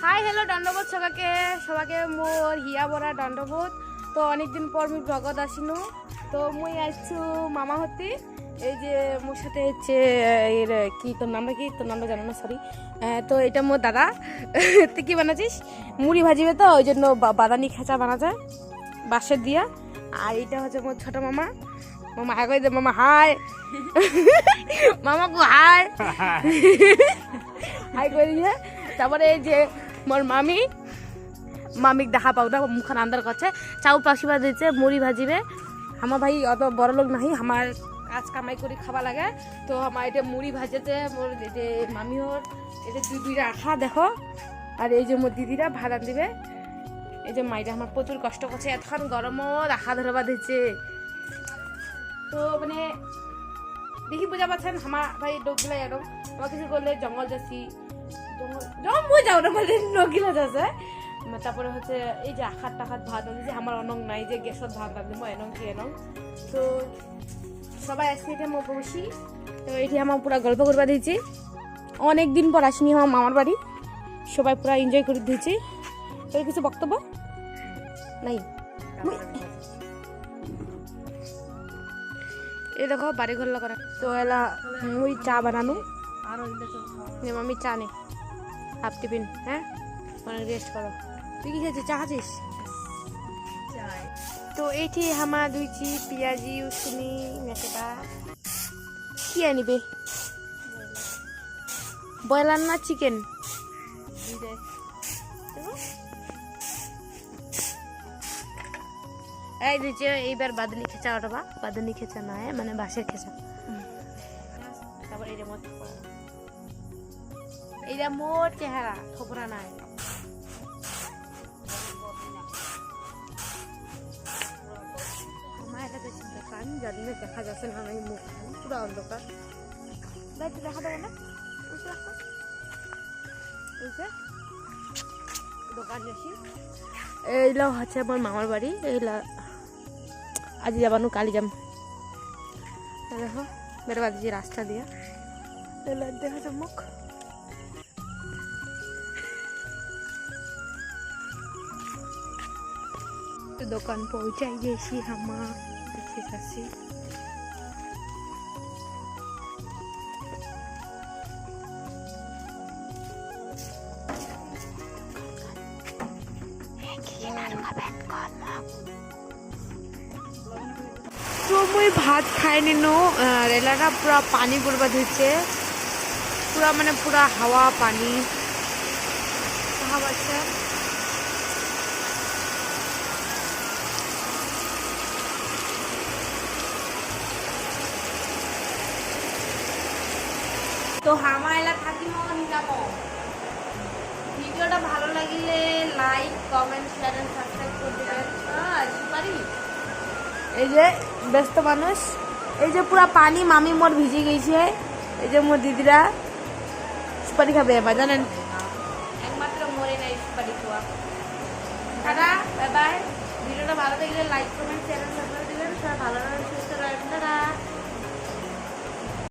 High hello দণ্ডবোধ সবাকে মোর হিয়া বরা দণ্ডবোধ। তো অনেকদিন পর মুই ভগত আসিনু, তো মুই আসছু মামা হতি। এই যে মোর সাথে হচ্ছে এর কি তোর নামটা জানো না, সরি। তো এটা মোর দাদা। তুই কি বানাচ্ছিস? মুড়ি ভাজিবে, তো ওই জন্য বাদানি খেঁচা বানা যায় বাঁশের দিয়া। আর এটা হচ্ছে মোর ছোট মামা। মামা হাই করে দে, মামা হাই। মামা গো হাই। হাই করে দিয়ে তারপরে এই যে মোর মামিক দেখা পাও না, মুখান আন্দার করছে, চাউ পাখিবা দিচ্ছে, মুড়ি ভাজিবে। আমার ভাই অত বড় লোক নাহি, আমার কাজ কামাই করে খাওয়া লাগে। তো আমার এটা মুড়ি ভাজেতে মোর যে মামি ওর এটা দুইটা আঠা দেখো। আর এই যে মোর দিদিরা ভাত দিবে। এই যে মাইটা আমার প্রচুর কষ্ট করছে, এতক্ষণ গরমও রাখা ধরবা দিচ্ছে। তো মানে দেখি বুঝা পাচ্ছেন আমার ভাই ডোকগুলা এরকম আমার কিছু করলে জঙ্গল যাচ্ছি, জঙ্গল যাও না মানে নগিলা যাচ্ছে। তারপরে হচ্ছে এই যে আখাত টাখাত ভাত রাঁধি, আমার অনং নাই যে গ্যাসত ভাত রাঁধিব এনং কি এনং। তো সবাই আসছে এটা মই বসি। তো এটি আমার পুরা গল্প করবা দিয়েছি, অনেকদিন পর আসিনি আমার মামার বাড়ি, সবাই পুরা এনজয় করে দিয়েছি। তোর কিছু বক্তব্য নাই? এই দেখো বাড়ি ঘর করা। তো এলা মুই চা বানানো, আমি চা নেই হাফ টিফিন। হ্যাঁ অনেক রেস্ট করো। তুই কি খেয়েছিস? চা খাচ্ছিস? তো এইটি হামা দুইছি পিঁয়াজি উসুনি মেটেটা। কি আনিবে? ব্রয়লার না চিকেন? এই দিচ্ছে এইবার বাদনি খেঁচা ওঠবা, বাদনি খেঁচা না মানে বাঁশের খেঁচা। তারপর এইটা মোট চেহারা থোপরা নাই। দেখা যাচ্ছে না, আমি মুখ পুরো অন্ধকার দেখা দেবো না। দোকান যাচ্ছি। এইলা হচ্ছে আমার মামার বাড়ি। এইলা আজ যাবানো কালি যাম। দেখো বের বাদিছি রাস্তা দিয়ে, এইলা দেখা যাম মুখ। দোকান পৌঁছাই গেছি হামা, দেখে যাচ্ছি। তো মুই ভাত খাই নিনো, রেলাটা পুরা পানি করবা ধুচ্ছে, পুরা মানে পুরা হাওয়া পানি হাওয়াচ্ছে। তো হামা এলা থাকিম নিলাম। ভিডিওটা ভালো লাগিলে like comment share and subscribe করে দিবেন। পারি এই যে ব্যস্ত মানুষ, এই যে পুরা পানি মামি মোর ভিজে গেছে। এই যে মোর দিদিরা সুপারি খাবে এবার, জানেন একমাত্র মোরে নাই সুপারি খাওয়া। দাদা বাই বাই। ভিডিওটা ভালো লাগলে like comment share and subscribe দিবেন। সবাই ভালো সুস্থ রাখবেন। দাদা।